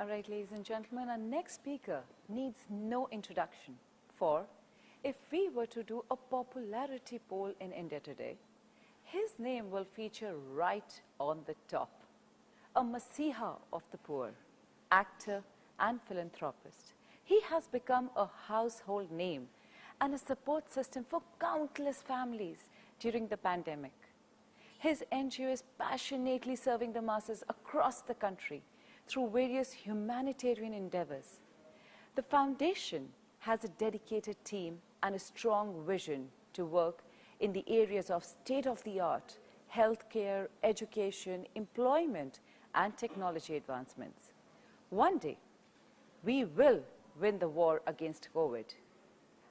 right, ladies and gentlemen, our next speaker needs no introduction. For if we were to do a popularity poll in India today, his name will feature right on the top. A messiah of the poor, actor and philanthropist. He has become a household name and a support system for countless families during the pandemic. His NGO is passionately serving the masses across the country through various humanitarian endeavors. The foundation has a dedicated team and a strong vision to work in the areas of state-of-the-art healthcare, education, employment, and technology advancements. One day, we will win the war against COVID.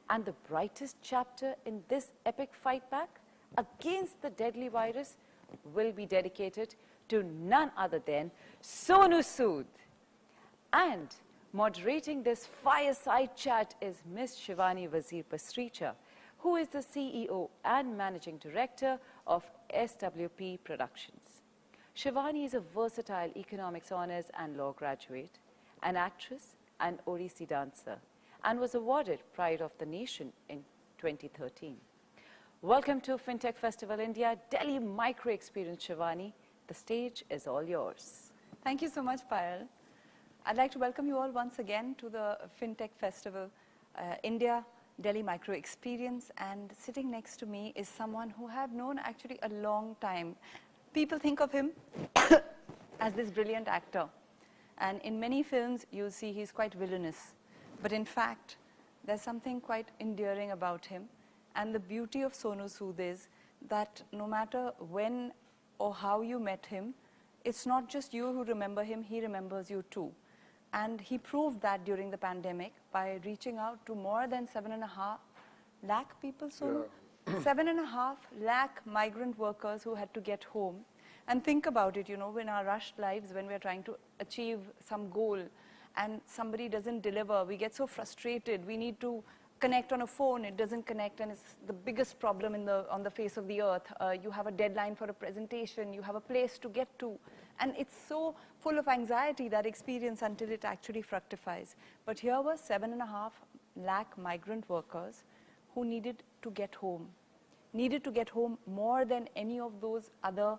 And the brightest chapter in this epic fight back against the deadly virus will be dedicated to none other than Sonu Sood. And moderating this fireside chat is Ms. Shivani Wazir Pasricha, who is the CEO and Managing Director of SWP Productions. Shivani is a versatile economics honors and law graduate, an actress and Odissi dancer, and was awarded Pride of the Nation in 2013. Welcome to FinTech Festival India, Delhi Micro Experience, Shivani. The stage is all yours. Thank you so much, Payal. I'd like to welcome you all once again to the FinTech Festival India, Delhi Micro Experience. And sitting next to me is someone who I've known actually a long time. People think of him as this brilliant actor. And in many films, you'll see he's quite villainous. But in fact, there's something quite endearing about him. And the beauty of Sonu Sood is that no matter when or how you met him, it's not just you who remember him, he remembers you too. And he proved that during the pandemic by reaching out to more than 7.5 lakh people, Sonu? Yeah. 7.5 lakh migrant workers who had to get home. And think about it, you know, in our rushed lives, when we're trying to achieve some goal and somebody doesn't deliver, we get so frustrated. We need to connect on a phone, it doesn't connect, and it's the biggest problem on the face of the earth. You have a deadline for a presentation, you have a place to get to, and it's so full of anxiety, that experience, until it actually fructifies. But here were 7.5 lakh migrant workers who needed to get home more than any of those other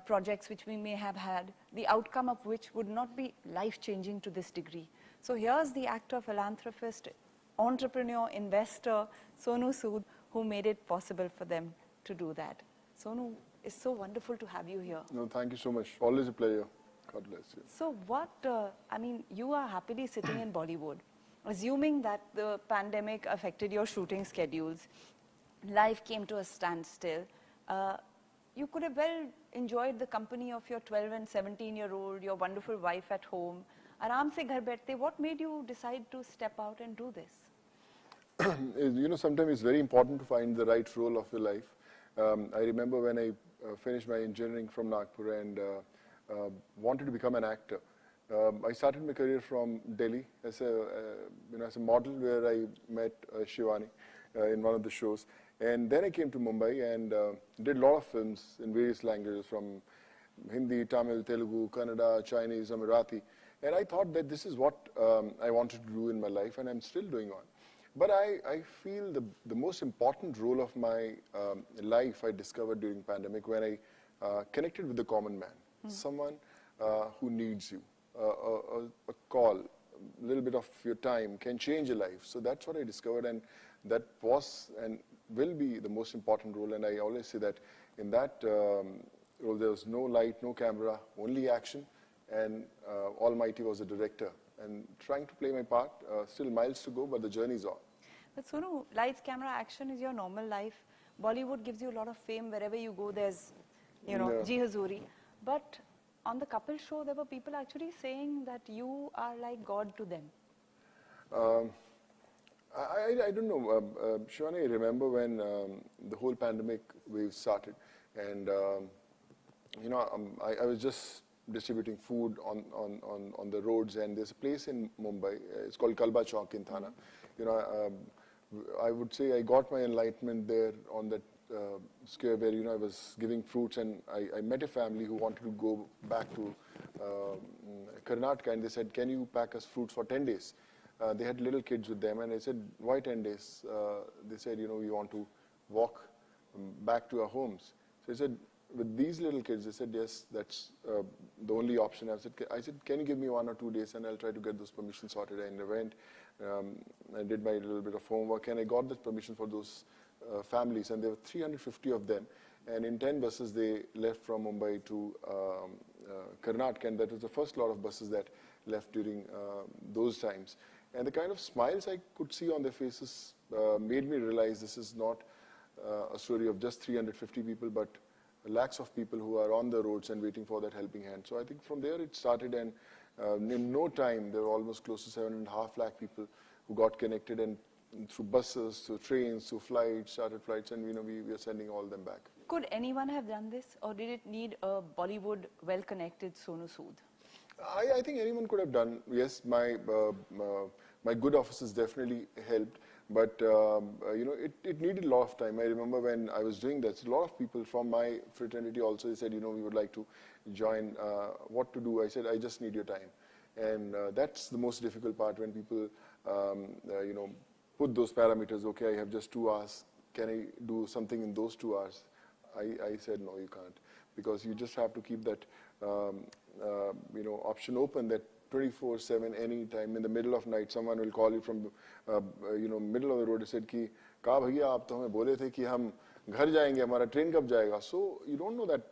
projects which we may have had, the outcome of which would not be life-changing to this degree. So here's the actor, philanthropist, entrepreneur, investor, Sonu Sood, who made it possible for them to do that. Sonu, it's so wonderful to have you here. No, thank you so much. Always a pleasure. God bless you. So what, I mean, you are happily sitting in Bollywood. Assuming that the pandemic affected your shooting schedules, life came to a standstill, you could have well enjoyed the company of your 12 and 17-year-old, your wonderful wife at home. Aram se ghar baitte. What made you decide to step out and do this? You know, sometimes it's very important to find the right role of your life. I remember when I finished my engineering from Nagpur and wanted to become an actor. I started my career from Delhi as a model, where I met Shivani in one of the shows. And then I came to Mumbai and did a lot of films in various languages, from Hindi, Tamil, Telugu, Kannada, Chinese, Marathi. And I thought that this is what I wanted to do in my life, and I'm still doing on. But I feel the most important role of my life I discovered during pandemic, when I connected with the common man, someone who needs you. A call, a little bit of your time can change your life. So that's what I discovered, and that was and will be the most important role. And I always say that in that role, there was no light, no camera, only action. And Almighty was the director, and trying to play my part. Still miles to go, but the journey's on. But Sonu, lights, camera, action is your normal life. Bollywood gives you a lot of fame. Wherever you go, there's, you know, Ji Hazuri. But on the couple show, there were people actually saying that you are like God to them. I don't know. Shivani, I remember when the whole pandemic wave started, and you know, I was just distributing food on the roads, and there's a place in Mumbai, it's called Kalba Chowk in Thana. You know, I would say I got my enlightenment there on that square where, I was giving fruits, and I met a family who wanted to go back to Karnataka, and they said, can you pack us fruits for 10 days? They had little kids with them, and I said, why 10 days? They said, we want to walk back to our homes. So I said, with these little kids, they said, yes, that's the only option. I said, can you give me 1 or 2 days, and I'll try to get those permissions sorted. And I went, I did my little bit of homework, and I got the permission for those families, and there were 350 of them. And in 10 buses, they left from Mumbai to Karnataka, and that was the first lot of buses that left during those times. And the kind of smiles I could see on their faces made me realize this is not a story of just 350 people, but lakhs of people who are on the roads and waiting for that helping hand. So I think from there it started, and in no time there were almost close to 7.5 lakh people who got connected, and through buses, through trains, through flights, chartered flights, and we are sending all them back. Could anyone have done this, or did it need a Bollywood well-connected Sonu Sood? I think anyone could have done. Yes, my good offices definitely helped, but it needed a lot of time. I remember when I was doing that, a lot of people from my fraternity also, they said, we would like to join. What to do? I said, I just need your time, and that's the most difficult part, when people put those parameters. Okay, I have just 2 hours. Can I do something in those 2 hours? I said, no, you can't, because you just have to keep that option open, that 24/7, any time, in the middle of night, someone will call you from middle of the road and said कि कहा भैया आप तो हमें बोले थे कि हम घर जाएंगे, हमारा ट्रेन कब जाएगा? So you don't know that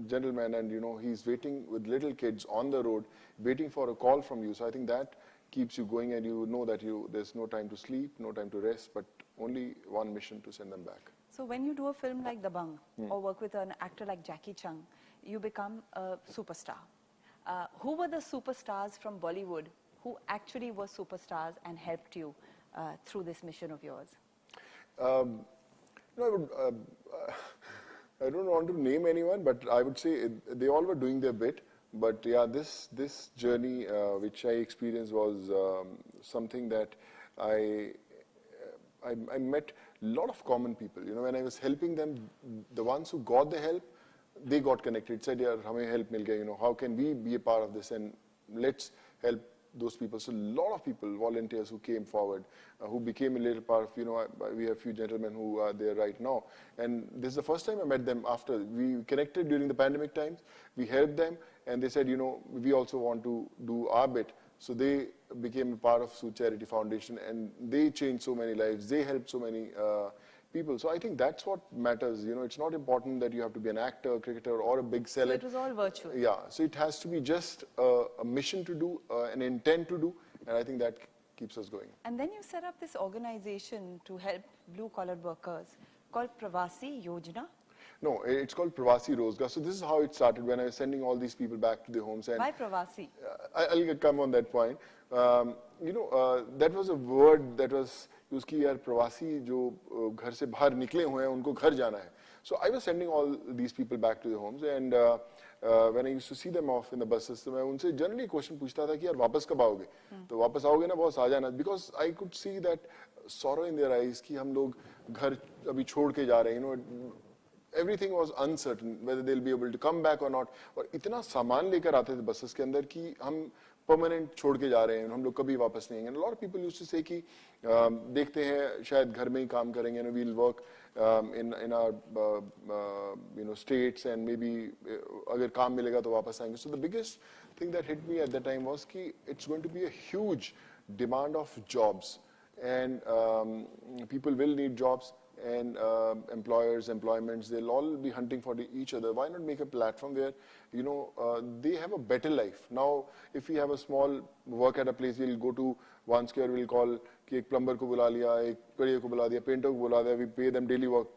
gentleman, and he's waiting with little kids on the road, waiting for a call from you. So I think that keeps you going, and you know that there's no time to sleep, no time to rest, but only one mission: to send them back. So when you do a film like Dabang, or work with an actor like Jackie Chung, you become a superstar. Who were the superstars from Bollywood who actually were superstars and helped you through this mission of yours? I don't want to name anyone, but I would say they all were doing their bit. But yeah, this journey which I experienced was something that I met a lot of common people. When I was helping them, the ones who got the help, they got connected, said, yeah, hame help mil gaya, how can we be a part of this, and let's help those people. So a lot of people, volunteers who came forward, who became a little part of, we have a few gentlemen who are there right now. And this is the first time I met them after. We connected during the pandemic times, we helped them, and they said, we also want to do our bit. So they became a part of Sood Charity Foundation, and they changed so many lives, they helped so many people. So I think that's what matters. It's not important that you have to be an actor, a cricketer, or a big seller. So it was all virtual. Yeah, so it has to be just a mission to do, an intent to do, and I think that keeps us going. And then you set up this organization to help blue-collar workers called Pravasi Yojana. No, it's called Pravasi Rozgar. So this is how it started, when I was sending all these people back to their homes. And why Pravasi? I'll come on that point. That was a word that was used कि यार प्रवासी जो घर से बाहर निकले हुए हैं उनको घर जाना है. So I was sending all these people back to their homes, and when I used to see them off in the buses, तो मैं उनसे generally question पूछता था कि यार वापस कब आओगे? तो वापस आओगे ना बॉस, आ जाना. Because I could see that sorrow in their eyes कि हम लोग घर अभी छोड़ के जा रहे हैं. Everything was uncertain whether they'll be able to come back or not. और इतना सामान लेकर आते थे buses के अंदर कि हम permanent छोड़ के जा रहे हैं, हम लोग कभी वापस नहीं आएंगे. And a lot of people used to say कि देखते हैं शायद घर में ही काम करेंगे, we'll work in our states, and maybe अगर काम मिलेगा तो वापस आएंगे. So the biggest thing that hit me at that time was कि it's going to be a huge demand of jobs, and people will need jobs, and employers, employments, they'll all be hunting for each other. Why not make a platform where, they have a better life? Now, if we have a small work at a place, we'll go to one square, we'll call कि एक plumber को बुला लिया, एक कड़िया को बुला दिया, painter को बुला दिया, we pay them daily work,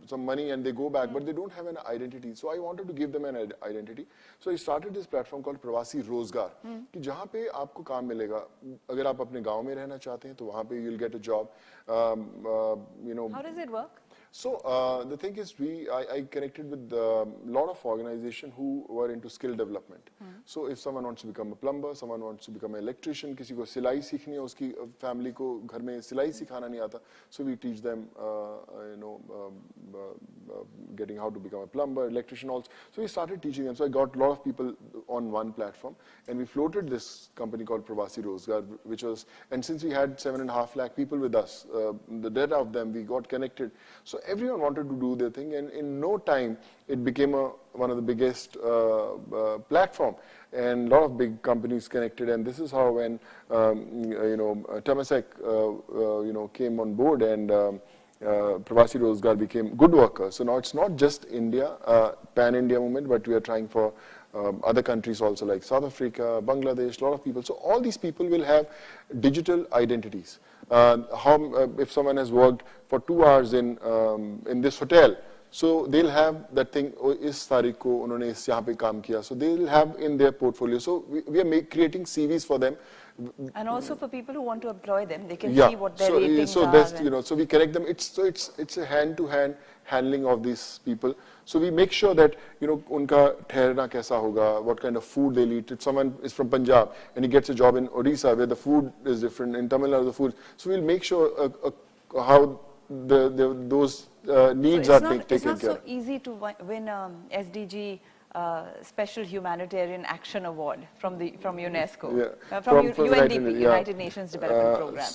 some money, and they go back, but they don't have an identity. So I wanted to give them an identity. So I started this platform called Pravasi Rozgar, कि जहाँ पे आपको काम मिलेगा. अगर आप अपने गांव में रहना चाहते हैं तो वहाँ पे you'll get a job. How does it work? So the thing is, I connected with a lot of organizations who were into skill development. So if someone wants to become a plumber, someone wants to become an electrician, किसी को सिलाई सीखनी है, उसकी family को घर में सिलाई सिखाना नहीं आता, so we teach them, getting how to become a plumber, electrician also. So we started teaching them. So I got a lot of people on one platform, and we floated this company called Pravasi Rozgar, which was, and since we had 7.5 lakh people with us, the data of them, we got connected. So everyone wanted to do their thing, and in no time, it became one of the biggest platform, and a lot of big companies connected. And this is how when Temasek came on board, and Pravasi Rozgar became good worker. So now it's not just India, pan-India movement, but we are trying for other countries also, like South Africa, Bangladesh, a lot of people. So all these people will have digital identities. If someone has worked for 2 hours in this hotel, so they'll have that thing, is तारीख को उन्होंने इस यहाँ पे काम किया. So they'll have in their portfolio. So we are creating CVs for them. And also for people who want to employ them, they can Yeah. see what their ratings so are. that's, so we connect them. It's a hand-to-hand handling of these people. So we make sure that उनका ठहरना कैसा होगा, what kind of food they'll eat. If someone is from Punjab and he gets a job in Odisha where the food is different, in Tamil Nadu the food. So we'll make sure how those needs are taken care of. It's not so easy to win SDG Special Humanitarian Action Award from UNESCO, from UNDP, United Nations Development Program.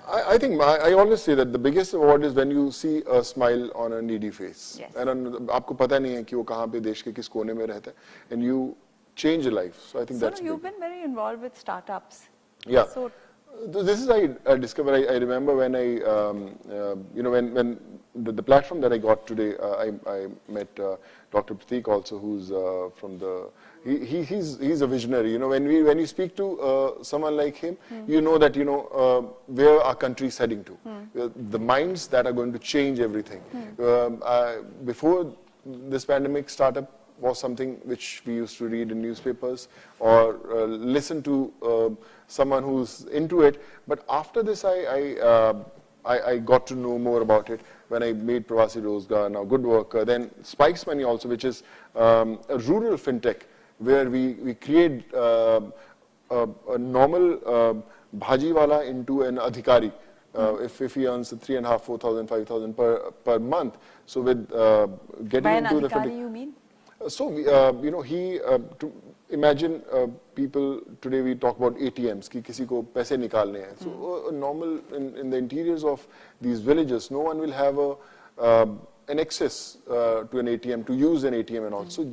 I think I always say that the biggest award is when you see a smile on a needy face. Yes. And आपको पता नहीं है कि वो कहाँ पे देश के किस कोने में रहता है, and you change a life. So I think that's. So you've been very involved with startups. Yeah. So this is I discovered. I remember when when the platform that I got today, I met Dr. Prateek also, who's from the. He's a visionary. When you speak to someone like him, you know that where our country is heading to. The minds that are going to change everything. Before this pandemic, startup was something which we used to read in newspapers or listen to someone who's into it. But after this, I got to know more about it when I made Pravasi Rozgar, now Good Worker, then Spikes Money also, which is a rural fintech where we create a normal bhajiwala into an adhikari. If he earns 3,500, 4,000, 5,000 per month. So with getting by an into the adhikari, you mean? So to imagine people today, we talk about ATMs कि किसी को पैसे निकालने हैं. So normal in the interiors of these villages, no one will have an access to an ATM, to use an ATM and all. So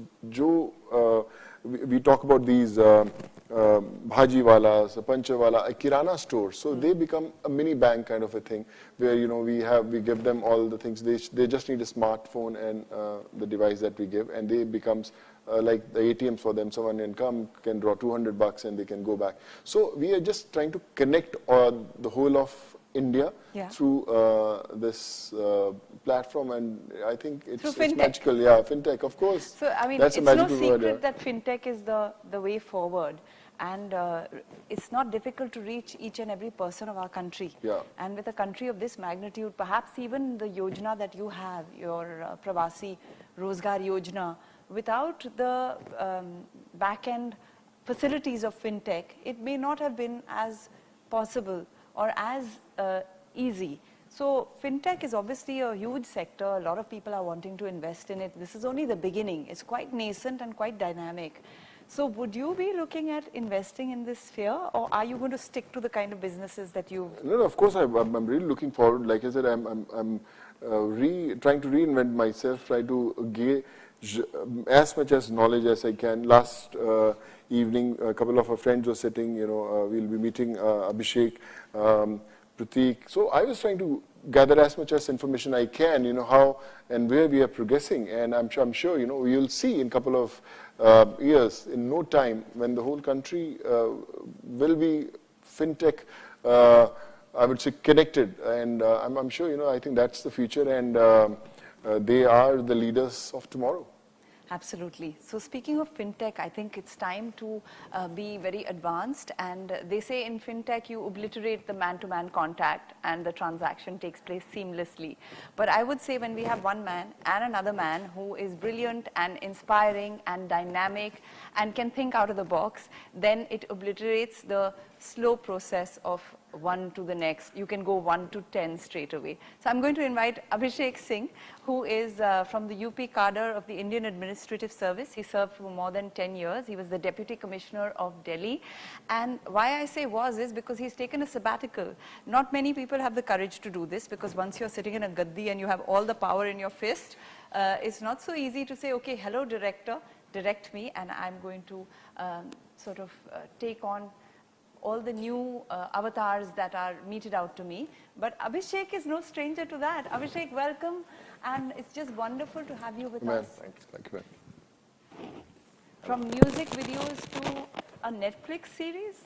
we talk about these bhajiwalas, panchawala, kirana stores. So they become a mini bank kind of a thing where we give them all the things. They just need a smartphone and the device that we give, and they becomes like the ATMs for them. Someone can draw $200 and they can go back. So we are just trying to connect the whole of India through this platform, and I think it's magical. Yeah, fintech, of course. So I mean, that's it's no secret that fintech is the way forward, and it's not difficult to reach each and every person of our country. Yeah. And with a country of this magnitude, perhaps even the yojana that you have, your Pravasi Rozgar Yojana, without the back-end facilities of fintech, it may not have been as possible or as easy. So fintech is obviously a huge sector. A lot of people are wanting to invest in it. This is only the beginning. It's quite nascent and quite dynamic. So would you be looking at investing in this sphere, or are you going to stick to the kind of businesses that you've... No, of course I'm really looking forward. Like I said, I'm trying to reinvent myself, try to gain as much as knowledge as I can. Last evening, a couple of our friends were sitting, we'll be meeting Abhishek, Prateek. So I was trying to gather as much as information I can, how and where we are progressing. And I'm sure, you'll see in a couple of years, in no time, when the whole country will be fintech, I would say, connected. And I'm sure, I think that's the future, and they are the leaders of tomorrow. Absolutely. So speaking of fintech, I think it's time to be very advanced, and they say in fintech you obliterate the man-to-man contact and the transaction takes place seamlessly. But I would say when we have one man and another man who is brilliant and inspiring and dynamic and can think out of the box, then it obliterates the slow process of one to the next. You can go 1 to 10 straight away. So I'm going to invite Abhishek Singh, who is from the UP cadre of the Indian Administrative Service. He served for more than 10 years. He was the Deputy Commissioner of Delhi. And why I say was is because he's taken a sabbatical. Not many people have the courage to do this, because once you're sitting in a gaddi and you have all the power in your fist, it's not so easy to say, okay, hello director, direct me, and I'm going to sort of take on all the new avatars that are meted out to me. But Abhishek is no stranger to that. Abhishek, welcome, and it's just wonderful to have you with us. Thank you, man. From music videos to a Netflix series?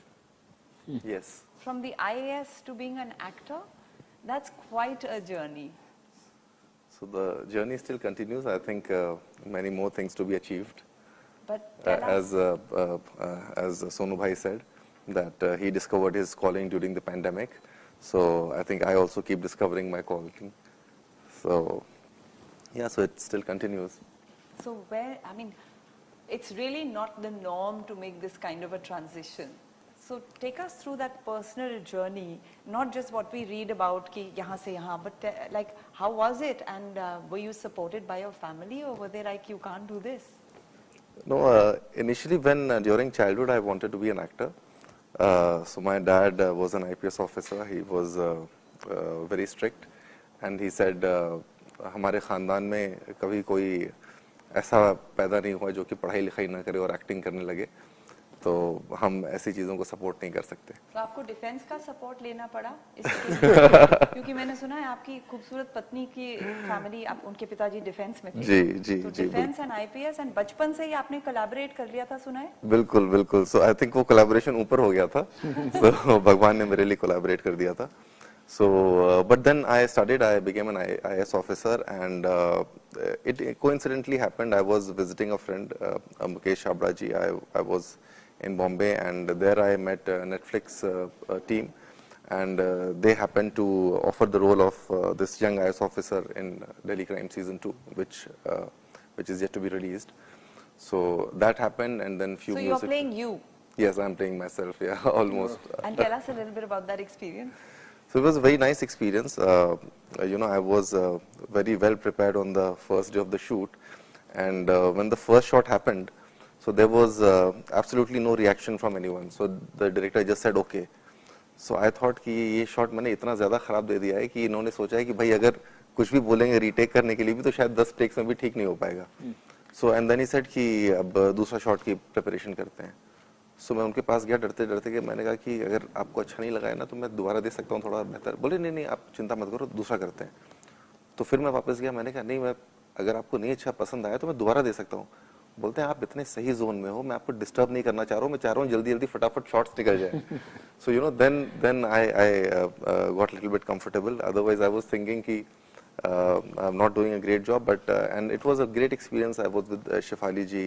Yes. From the IAS to being an actor? That's quite a journey. So the journey still continues. I think many more things to be achieved. But tell us. As Sonu Bhai said, that he discovered his calling during the pandemic. So I think I also keep discovering my calling. So yeah, so it still continues. So where, I mean, it's really not the norm to make this kind of a transition. So take us through that personal journey, not just what we read about ki yahan se yahan, but like how was it, and were you supported by your family, or were they like, you can't do this? No, initially when during childhood I wanted to be an actor. So my dad was an IPS officer. He was very strict, and he said हमारे खानदान में कभी कोई ऐसा पैदा नहीं हुआ जो कि पढ़ाई लिखाई ना करे और एक्टिंग करने लगे, तो हम ऐसी चीज़ों को सपोर्ट नहीं कर सकते. तो आपको डिफेंस का सपोर्ट लेना पड़ा क्योंकि मैंने सुना है आपकी खूबसूरत पत्नी की फैमिली, आप उनके पिताजी डिफेंस में थे. जी जी तो जी. डिफेंस एंड आईपीएस, एंड बचपन से ही आपने कोलैबोरेट कर लिया था, सुना है? बिल्कुल बिल्कुल. सो आई थिंक वो कोलैबोरेशन ऊपर हो गया था. So भगवान ने मेरे लिए कोलैबोरेट कर दिया था. So but then I became an IAS officer, and it coincidentally happened. I was visiting a friend, Mukesh Chabra ji. I was in Bombay, and there I met a Netflix team, and they happened to offer the role of this young IAS officer in Delhi Crime Season 2, which is yet to be released. So that happened, and then few. So you are playing you? Yes, I'm playing myself. Yeah, almost. And tell us a little bit about that experience. So it was a very nice experience. You know, I was very well prepared on the first day of the shoot, and when the first shot happened, so there was absolutely no reaction from anyone. So the director just said, okay. So I thought कि ये shot मैंने इतना ज़्यादा खराब दे दिया है कि इन्होंने सोचा है कि भाई अगर कुछ भी बोलेंगे retake करने के लिए भी तो शायद 10 takes में भी ठीक नहीं हो पाएगा. So and then he said कि अब दूसरा shot की preparation करते हैं. So मैं उनके पास गया डरते डरते कि मैंने कहा कि अगर आपको अच्छा नहीं लगा है ना तो मैं दोबारा दे सकता हूँ थोड़ा बेहतर. बोले नहीं नहीं आप चिंता मत करो, दूसरा करते हैं. तो फिर मैं वापस गया, मैंने कहा नहीं, मैं अगर आपको नहीं अच्छा पसंद आया तो मैं दोबारा दे सकता हूँ. बोलते हैं आप इतने सही जोन में हो, मैं आपको डिस्टर्ब नहीं करना चाह रहा हूँ, मैं चाह रहा हूँ जल्दी जल्दी फटाफट शॉट्स निकल जाए. So you know then I got little bit comfortable. Otherwise I was thinking कि I am not doing a great job, but and it was a great experience. I was with Shifali ji,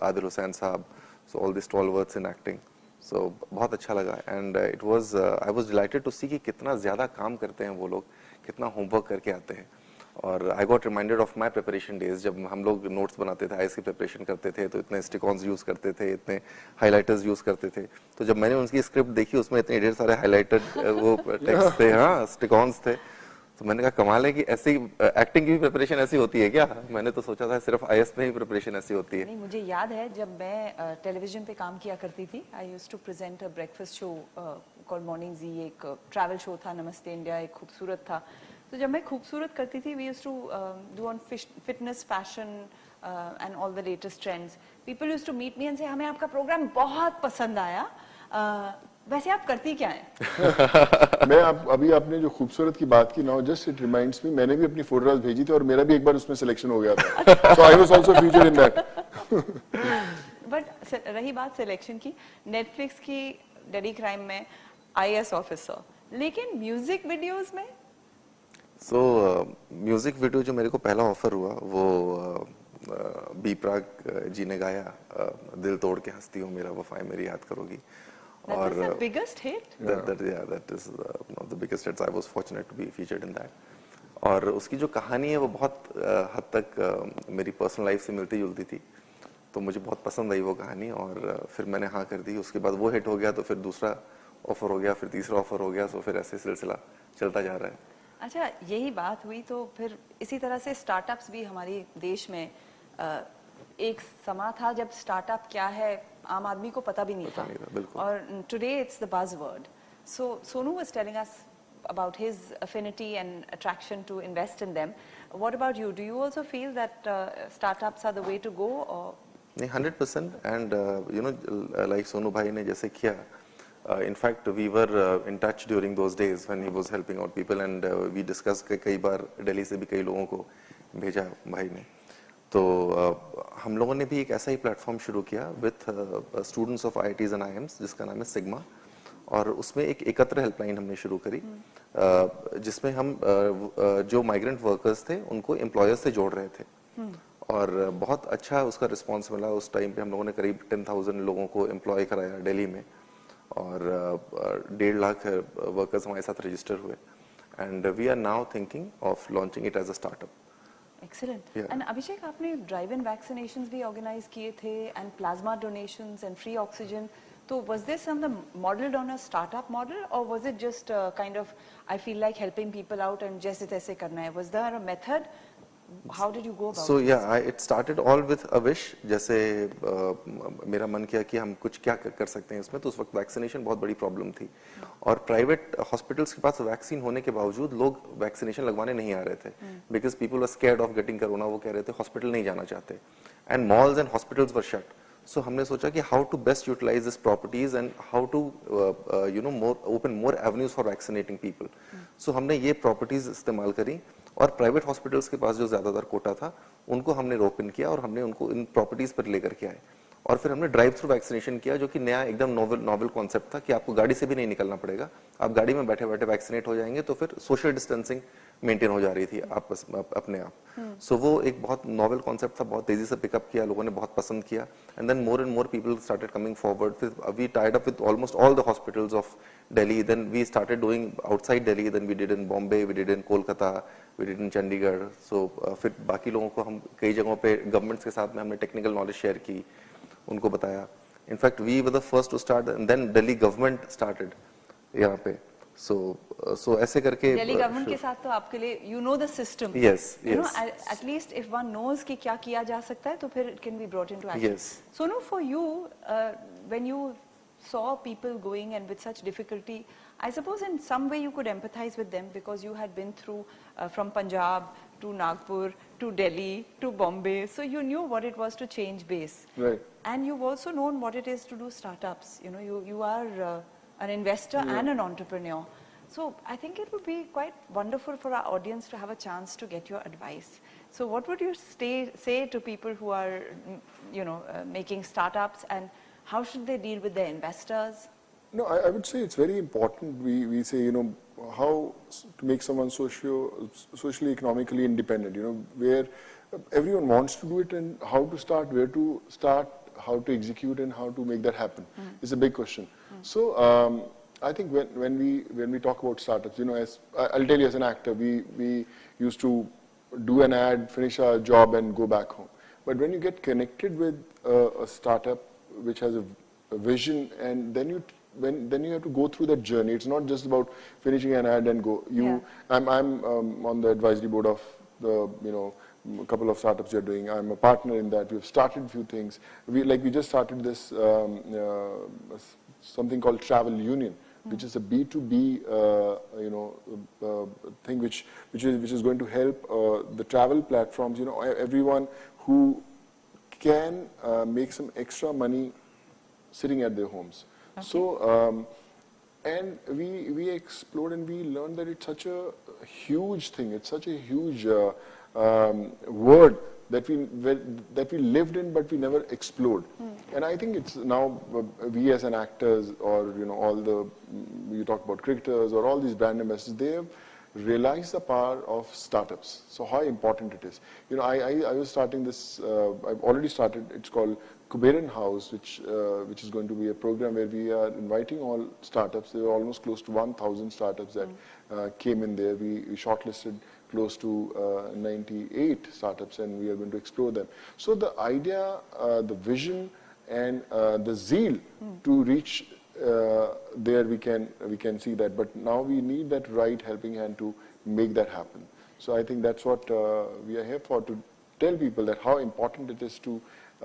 Adil Hussain साहब, so all these stalwarts in acting. So बहुत अच्छा लगा, and it was I was delighted to see कि कितना ज़्यादा काम करते हैं वो लोग, कितना homework करके आते हैं. और I got reminded of my preparation days, जब हम लोग notes बनाते थे, IAS की preparation करते थे, तो इतने stick-ons use करते थे, इतने highlighters use करते थे. तो जब मैंने उनकी script देखी, उसमें इतने ढेर सारे highlighted वो text थे, हाँ, stick-ons थे. तो मैंने कहा कमाल है कि ऐसी एक्टिंग की भी प्रिपरेशन ऐसी होती है क्या? मैंने तो सोचा था सिर्फ आईएएस में ही प्रिपरेशन ऐसी होती है. नहीं, मुझे याद है जब मैं टेलीविजन पे काम किया करती थी, I used to present a breakfast show called morning Zee. एक ट्रैवल शो था, नमस्ते इंडिया, एक खूबसूरत था. तो जब मैं खूबसूरत करती थी, we used to do on fitness, fashion and all the latest trends. People used to meet me and say हमें आपका प्रोग्राम बहुत पसंद आया, वैसे आप करती क्या हैं? मैं अभी आपने जो खूबसूरत की बात की ना, जस्ट इट रिमाइंड्स मी, मैंने भी अपनी फोटोग्राफ भेजी थी और मेरा भी एक बार उसमें सिलेक्शन हो गया था. So I was also featured in that. But रही बात सिलेक्शन की, नेटफ्लिक्स की डेली क्राइम में आईएएस ऑफिसर, लेकिन म्यूजिक वीडियोस में? सो म्यूजिक वीडियो जो मेरे को पहला ऑफर हुआ वो बी प्राक जी ने गाया दिल तोड़ के हंसती हो मेरा वफाएं मेरी याद करोगी. That was the biggest hit? That is one of the biggest hits. I was fortunate to be featured in that. और उसकी जो कहानी है वो बहुत हद तक मेरी पर्सनल लाइफ से मिलती जुलती थी, तो मुझे बहुत पसंद आई वो कहानी और फिर मैंने हाँ कर दी. उसके बाद वो हिट हो गया तो फिर दूसरा ऑफर हो गया, फिर तीसरा ऑफर हो गया, तो फिर ऐसे सिलसिला चलता जा रहा है. अच्छा, यही बात हुई तो फिर इसी तरह से स्टार्टअप्स भी हमारे देश में एक समा था जब स्टार्टअप क्या है आम आदमी को पता भी नहीं था. और today it's the buzzword. So Sonu was telling us about his affinity and attraction to invest in them. What about you? Do you also feel that startups are the way to go? Or? 100%. And you know, like Sonu bhai ne jaise kiya, in fact we were in touch during those days when he was helping out people, and we discussed kai baar Delhi se bhi kai logon ko bheja bhai ne. तो हम लोगों ने भी एक ऐसा ही platform शुरू किया with students of IITs and IIMs जिसका नाम है सिग्मा, और उसमें एक एकत्र हेल्पलाइन हमने शुरू करी जिसमें हम जो माइग्रेंट वर्कर्स थे उनको एम्प्लॉयर्स से जोड़ रहे थे. और बहुत अच्छा उसका रिस्पांस मिला. उस टाइम पे हम लोगों ने करीब 10,000 लोगों को एम्प्लॉय कराया दिल्ली में, और 1.5 लाख वर्कर्स हमारे साथ रजिस्टर हुए, and we are now thinking of launching it as a startup. Excellent. And Abhishek, आपने ड्राइव इन वैक्सीनेशंस भी ऑर्गेनाइज किए थे and plasma donations and free oxygen. So was this on the modeled on a startup model, or was it just kind of I feel like helping people out and just it aise karna hai? Was there a method? How did you go about it? So yeah, it started all with a wish. जैसे मेरा मन किया कि हम कुछ क्या कर सकते हैं इसमें, तो उस वक्त वैक्सीनेशन बहुत बड़ी प्रॉब्लम थी और प्राइवेट हॉस्पिटल्स के पास वैक्सीन होने के बावजूद लोग वैक्सीनेशन लगवाने नहीं आ रहे थे because people were scared of getting corona. वो कह रहे थे हॉस्पिटल नहीं जाना चाहते, and malls and hospitals were shut. So हमने सोचा कि how to best utilize this properties and how to you know open more avenues for vaccinating people. So हमने ये properties इस्तेमाल करी और प्राइवेट हॉस्पिटल्स के पास जो ज्यादातर कोटा था उनको हमने रोक इन किया और हमने उनको इन प्रॉपर्टीज पर लेकर के आए. और फिर हमने ड्राइव थ्रू वैक्सीनेशन किया जो कि नया एकदम नॉवल कॉन्सेप्ट था कि आपको गाड़ी से भी नहीं निकलना पड़ेगा, आप गाड़ी में बैठे बैठे वैक्सीनेट हो जाएंगे. तो फिर सोशल डिस्टेंसिंग मेंटेन हो जा रही थी आपस अपने आप. सो वो एक बहुत नॉवल कॉन्सेप्ट था, बहुत तेजी से पिकअप किया, लोगों ने बहुत पसंद किया, and then more and more people started coming forward. फिर we tied up with almost all the hospitals of Delhi. Then we started doing outside Delhi, then we did in Bombay, we did in Kolkata, we did in Chandigarh. So फिर बाकी लोगों को हम कई जगहों पे governments के साथ में हमने टेक्निकल नॉलेज शेयर की, उनको बताया. In fact we were the first to start, and then Delhi government started यहाँ पे. So ऐसे करके दिल्ली गवर्नमेंट के साथ तो आपके लिए you know the system. Yes, you yes. know, at least if one knows कि क्या किया जा सकता है तो फिर it can be brought into action. Yes. Sonu, for you, when you saw people going and with such difficulty, I suppose in some way you could empathize with them because you had been through from Punjab to Nagpur to Delhi to Bombay, so you knew what it was to change base. Right. And you've also known what it is to do startups. You know, you are an investor and an entrepreneur. So I think it would be quite wonderful for our audience to have a chance to get your advice. So what would you say to people who are, you know, making startups, and how should they deal with their investors? No, I would say it's very important. We say, you know, how to make someone socially, economically independent, you know, where everyone wants to do it, and how to start, where to start, how to execute, and how to make that happen is a big question. So I think when we talk about startups, you know, as I'll tell you, as an actor, we used to do an ad, finish our job, and go back home. But when you get connected with a startup which has a vision, and then you have to go through that journey. It's not just about finishing an ad and go. I'm on the advisory board of the, you know, a couple of startups you're doing. I'm a partner in that. We've started a few things. We just started this something called Travel Union, which is a B2B you know thing which is going to help the travel platforms, you know, everyone who can make some extra money sitting at their homes. Okay. So and we explored and we learned that it's such a huge thing. It's such a huge word that we lived in, but we never explored. And I think it's now we as an actors, or you know, all the you talk about cricketers or all these brand ambassadors, realize the power of startups. So how important it is. You know, I was starting this, I've already started, it's called Kuberan House, which is going to be a program where we are inviting all startups. There were almost close to 1,000 startups that came in there. We shortlisted close to 98 startups, and we are going to explore them. So the idea, the vision, and the zeal to reach there, we can see that. But now we need that right helping hand to make that happen. So I think that's what we are here for, to tell people that how important it is to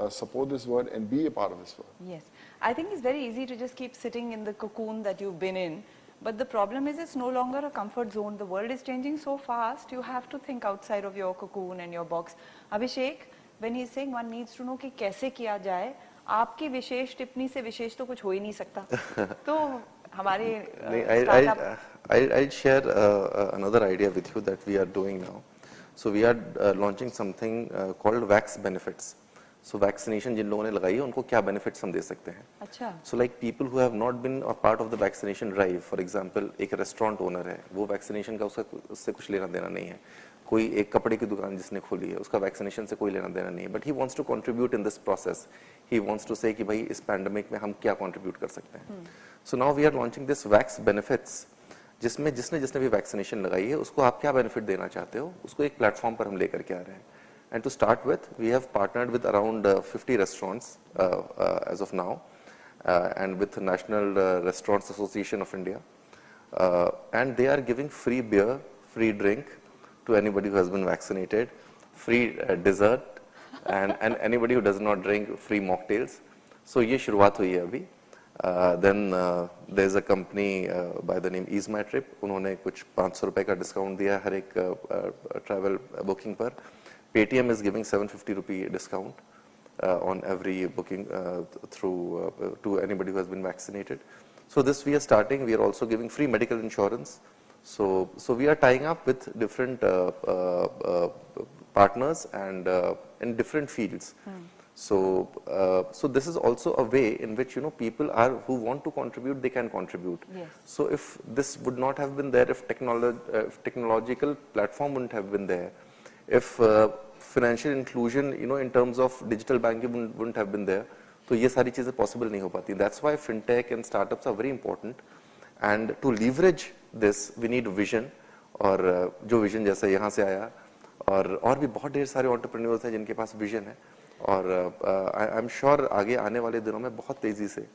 support this world and be a part of this world. Yes. I think it's very easy to just keep sitting in the cocoon that you've been in. But the problem is it's no longer a comfort zone. The world is changing so fast, you have to think outside of your cocoon and your box. Abhishek, when he's saying one needs to know कि कैसे किया जाए, आपकी विशेष टिप्पणी से विशेष तो कुछ हो ही नहीं सकता. तो हमारे I'll share another idea with you that we are doing now. So we are launching something called Vax Benefits. So vaccination जिन लोगों ने लगाई है उनको क्या benefits हम दे सकते हैं. अच्छा. So like people who have not been a part of the vaccination drive, for example, एक restaurant owner है, वो vaccination का उससे कुछ लेना देना नहीं है. कोई एक कपड़े की दुकान जिसने खोली है, उसका vaccination से कोई लेना देना नहीं है. But he wants to contribute in this process. He wants to say कि भाई इस pandemic में हम क्या contribute कर सकते हैं. So now we are launching this Vax Benefits, जिसमें जिसने भी vaccination लगाई है, उसको आप क्या benefit देना चाहते हो, उसको एक platform पर हम लेकर के आ रहे हैं. And to start with, we have partnered with around 50 restaurants as of now, and with the National Restaurants Association of India. And they are giving free beer, free drink to anybody who has been vaccinated, free dessert, and anybody who does not drink, free mocktails. So ये शुरुआत हुई है अभी. Then there's a company by the name Ease My Trip. उन्होंने कुछ 500 रुपए का discount दिया हर एक travel booking पर. Paytm is giving 750 rupee discount on every booking through to anybody who has been vaccinated. So this we are starting. We are also giving free medical insurance. So we are tying up with different partners and in different fields. So this is also a way in which, you know, people are who want to contribute, they can contribute. Yes. So if this would not have been there, if technological platform wouldn't have been there, if financial inclusion, you know, in terms of digital banking wouldn't have been there, तो ये सारी चीजें possible नहीं हो पाती. That's why fintech and startups are very important. And to leverage this, we need vision. और जो vision जैसा यहाँ से आया, और भी बहुत ढेर सारे entrepreneurs हैं जिनके पास vision है. और I'm sure आगे आने वाले दिनों में बहुत तेजी से,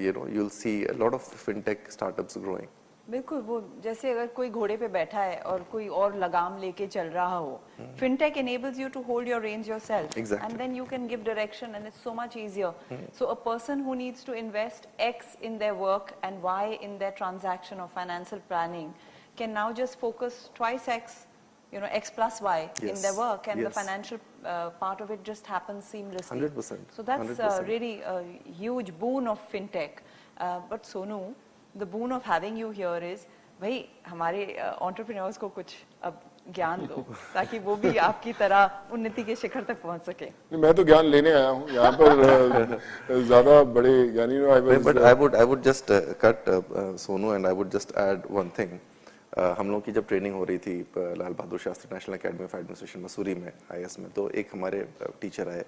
you know, you'll see a lot of fintech startups growing. बिल्कुल. वो जैसे अगर कोई घोड़े पे बैठा है और कोई और लगाम लेके चल रहा हो, fintech enables you to hold your reins yourself. Exactly. And then you can give direction, and it's so much easier. So a person who needs to invest X in their work and Y in their transaction or financial planning can now just focus twice X, you know, X plus Y in their work, and the financial part of it just happens seamlessly. 100%. So that's really a huge boon of fintech. But Sonu, the boon of having you here is, भाई हमारे entrepreneurs को कुछ अब ज्ञान दो ताकि वो भी आपकी तरह उन्नति के शिखर तक पहुंच सके. मैं तो ज्ञान लेने आया हूँ यहाँ पर. ज़्यादा बड़े ज्ञानी. But I would just cut Sonu, and I would just add one thing. हम लोग की जब ट्रेनिंग हो रही थी Lal Bahadur Shastri national academy of administration Mussoorie में IAS में, तो एक हमारे टीचर आए,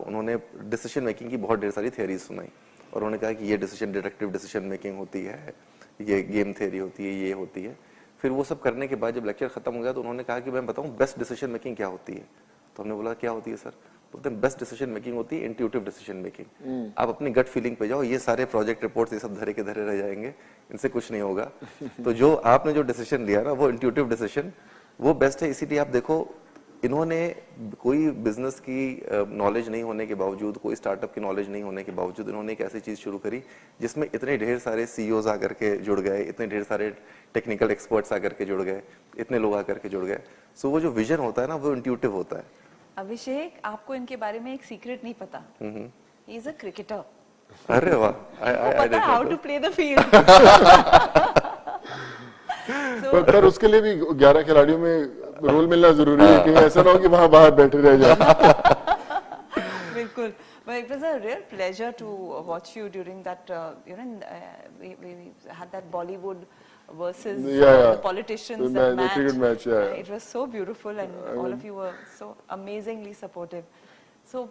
उन्होंने डिसीजन मेकिंग की बहुत ढेर सारी थियरीज सुनाई और उन्होंने कहा कि ये डिसीजन डिडक्टिव डिसीजन मेकिंग होती है, ये गेम थ्योरी होती है, ये होती है. फिर वो सब करने के बाद जब लेक्चर खत्म हो गया तो उन्होंने कहा कि मैं बताऊं बेस्ट डिसीजन मेकिंग क्या होती है. तो हमने बोला क्या होती है सर? बोलते हैं बेस्ट डिसीजन मेकिंग होती है इंट्यूटिव डिसीजन मेकिंग. आप अपनी गट फीलिंग पे जाओ, ये सारे प्रोजेक्ट रिपोर्ट्स ये सब धरे के धरे रह जाएंगे, इनसे कुछ नहीं होगा. तो जो आपने जो डिसीजन लिया ना, वो इंट्यूटिव डिसीजन वो बेस्ट है. इसीलिए आप देखो, इन्होंने कोई बिजनेस की नॉलेज नहीं होने के बावजूद, कोई स्टार्टअप की नॉलेज नहीं होने के बावजूद इन्होंने एक ऐसी चीज शुरू करी जिसमें इतने ढेर सारे CEOs आकर के जुड़ गए, इतने ढेर सारे टेक्निकल एक्सपर्ट्स आकर के जुड़ गए, इतने लोग आकर के जुड़ गए. सो वो जो विजन होता है ना, वो इंट्यूटिव होता है. अभिषेक, आपको इनके बारे में एक सीक्रेट नहीं पता. He is a cricketer. अरे वाह, पता है how to play the field. पर उसके लिए भी 11 खिलाड़ियों में रोल मिलना जरूरी है, कहीं ऐसा ना हो कि वहां बाहर बैठे रह जाए. बिल्कुल. But it was a real pleasure to watch you during that, we had that Bollywood versus Yeah. the politicians, The that match, the cricket match, yeah. It was so beautiful, and all of you were so amazingly supportive. So,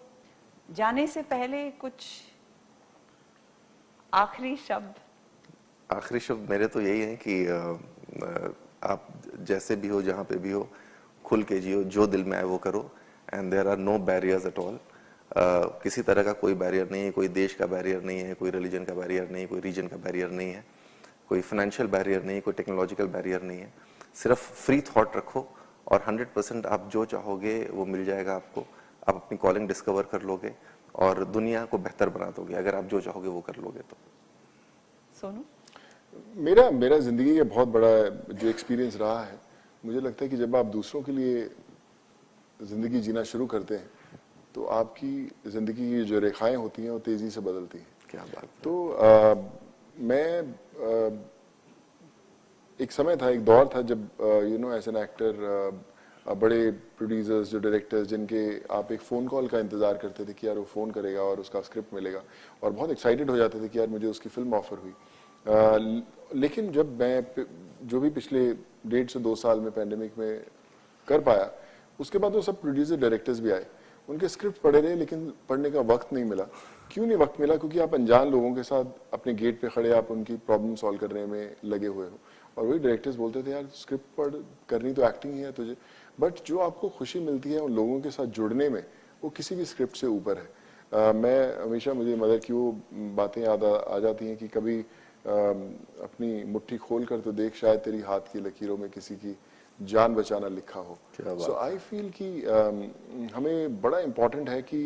जाने से पहले कुछ आखिरी शब्द? आखिरी शब्द मेरे तो यही है कि आप जैसे भी हो, जहाँ पे भी हो, खुल के जियो, जो दिल में आए वो करो, and there are no barriers at all. किसी तरह का कोई बैरियर नहीं है, कोई देश का बैरियर नहीं है, कोई रिलीजन का बैरियर नहीं है, कोई रीजन का बैरियर नहीं है, कोई फाइनेंशियल बैरियर नहीं है, कोई टेक्नोलॉजिकल बैरियर नहीं है. सिर्फ फ्री थॉट रखो और 100% आप जो चाहोगे वो मिल जाएगा आपको. आप अपनी कॉलिंग डिस्कवर कर लोगे और दुनिया को बेहतर बना दोगे अगर आप जो चाहोगे वो कर लोगे तो. सोनू? मेरा जिंदगी का बहुत बड़ा जो एक्सपीरियंस रहा है, मुझे लगता है कि जब आप दूसरों के लिए जिंदगी जीना शुरू करते हैं तो आपकी जिंदगी की जो रेखाएं होती हैं वो तेजी से बदलती हैं. क्या बात. तो मैं एक समय था, एक दौर था जब एज एन एक्टर बड़े प्रोड्यूसर्स, जो डायरेक्टर्स, जिनके आप एक फ़ोन कॉल का इंतज़ार करते थे कि यार वो फ़ोन करेगा और उसका स्क्रिप्ट मिलेगा, और बहुत एक्साइटेड हो जाते थे कि यार मुझे उसकी फ़िल्म ऑफ़र हुई. लेकिन जब मैं जो भी पिछले 1.5 से 2 साल में पैंडेमिक में कर पाया, उसके बाद वो सब प्रोड्यूसर डायरेक्टर्स भी आए. उनके स्क्रिप्ट पढ़े रहे लेकिन पढ़ने का वक्त नहीं मिला. क्यों नहीं वक्त मिला? क्योंकि आप अनजान लोगों के साथ अपने गेट पे खड़े आप उनकी प्रॉब्लम सॉल्व करने में लगे हुए हो. और वही डायरेक्टर्स बोलते थे यार स्क्रिप्ट पढ़, करनी तो एक्टिंग ही है तुझे, बट जो आपको खुशी मिलती है उन लोगों के साथ जुड़ने में, वो किसी भी स्क्रिप्ट से ऊपर है. मैं हमेशा, मुझे मदर की वो बातें याद आ जाती हैं कि कभी अपनी मुट्ठी खोल कर तो देख, शायद तेरी हाथ की लकीरों में किसी की जान बचाना लिखा हो. सो आई फील कि हमें बड़ा इम्पोर्टेंट है कि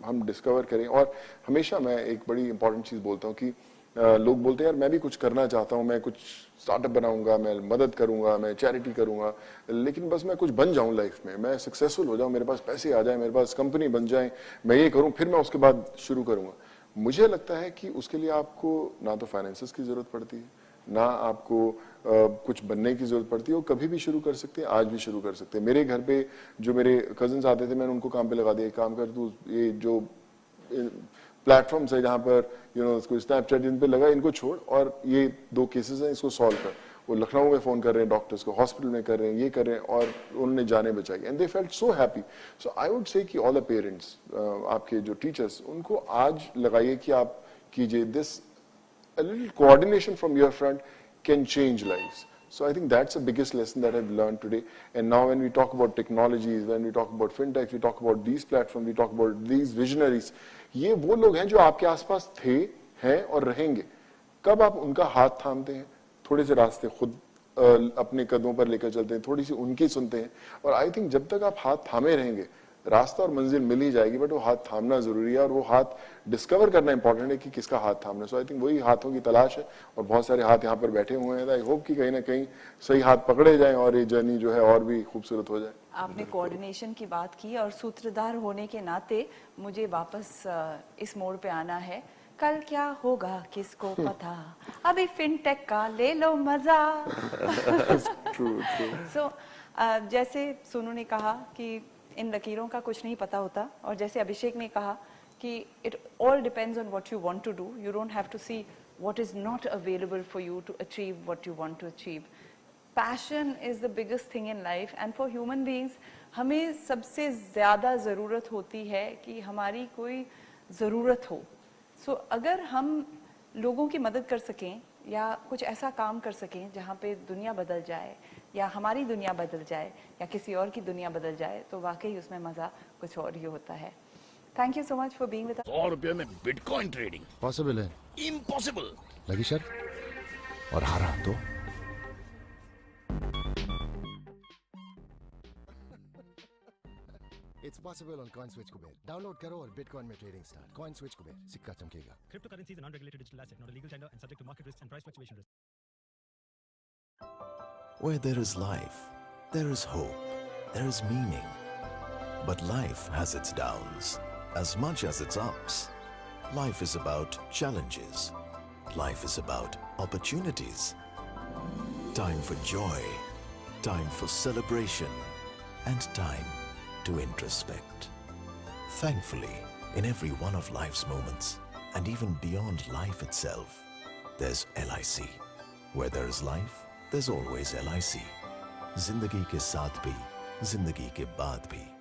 हम डिस्कवर करें. और हमेशा मैं एक बड़ी इंपॉर्टेंट चीज़ बोलता हूँ कि लोग बोलते हैं यार मैं भी कुछ करना चाहता हूँ, मैं कुछ स्टार्टअप बनाऊंगा, मैं मदद करूंगा, मैं चैरिटी करूंगा, लेकिन बस मैं कुछ बन जाऊं लाइफ में, मैं सक्सेसफुल हो जाऊं, मेरे पास पैसे आ जाए, मेरे पास कंपनी बन जाए, मैं ये करूं, फिर मैं उसके बाद शुरू करूंगा. मुझे लगता है कि उसके लिए आपको ना तो फाइनेंसेस की जरूरत पड़ती है, ना आपको कुछ बनने की जरूरत पड़ती है. वो कभी भी शुरू कर सकते हैं, आज भी शुरू कर सकते हैं. मेरे घर पे जो मेरे कजिन्स आते थे, मैंने उनको काम पे लगा दिया, काम कर तू, ये जो प्लेटफॉर्म्स है जहाँ पर उसको स्नैपचैट जिन पे लगा, इनको छोड़ और ये 2 केसेस हैं, इसको सॉल्व कर. वो लखनऊ में फोन कर रहे हैं डॉक्टर्स को, हॉस्पिटल में कर रहे हैं, ये कर रहे हैं, और उन्होंने जाने बचाई, and they felt so happy. So I would say कि ऑल द पेरेंट्स, आपके जो टीचर्स, उनको आज लगाइए कि आप कीजिए this. A little coordination from your front can change lives. So I think that's the biggest lesson that I've learned today. And now when we talk about technologies, when we talk about fintech, we talk about these platforms, we talk about these visionaries. ये वो लोग हैं जो आपके आसपास थे, हैं और रहेंगे. कब आप उनका हाथ थामते हैं, थोड़े से रास्ते खुद अपने कदमों पर लेकर चलते हैं, थोड़ी सी उनकी सुनते हैं, और आई थिंक जब तक आप हाथ थामे रहेंगे, रास्ता और मंजिल मिल ही जाएगी, बट वो हाथ थामना जरूरी है, और वो हाथ डिस्कवर करना इंपॉर्टेंट है कि किसका हाथ थामना. सो आई थिंक वही हाथों की तलाश है, और बहुत सारे हाथ यहाँ पर बैठे हुए हैं. आई होप कि कहीं ना कहीं सही हाथ पकड़े जाएं और ये जर्नी जो है और भी खूबसूरत हो जाए. आपने कोऑर्डिनेशन की बात की, और सूत्रधार होने के नाते मुझे वापस इस मोड़ पे आना है. कल क्या होगा किसको पता, अभी फिनटेक का ले लो मजा. सो जैसे सोनू ने कहा कि इन लकीरों का कुछ नहीं पता होता, और जैसे अभिषेक ने कहा कि it all depends on what you want to do. You don't have to see what is not available for you to achieve what you want to achieve. Passion is the biggest thing in life, and for human beings हमें सबसे ज़्यादा ज़रूरत होती है कि हमारी कोई ज़रूरत हो. सो अगर हम लोगों की मदद कर सकें या कुछ ऐसा काम कर सकें जहाँ पे दुनिया बदल जाए, या हमारी दुनिया बदल जाए, या किसी और की दुनिया बदल जाए, तो वाकई उसमें मज़ा कुछ और ही होता है. Thank you so much for being with us. 100 रुपये में बिटकॉइन ट्रेडिंग पॉसिबल है? इम्पॉसिबल. लगी शर्त और हारा तो it's possible on CoinSwitch Kuber. Download करो और बिटकॉइन में ट्रेडिंग स्टार्ट. कॉइनस्विच कुबेर, सिक्का चमकेगा. Cryptocurrency is an unregulated digital asset, not a legal tender and subject to market risks and price fluctuation risks. Where there is life, there is hope, there is meaning. But life has its downs as much as its ups. Life is about challenges. Life is about opportunities. Time for joy, time for celebration, and time to introspect. Thankfully, in every one of life's moments, and even beyond life itself, there's LIC. Where there is life, there's always LIC. जिंदगी के साथ भी, जिंदगी के बाद भी.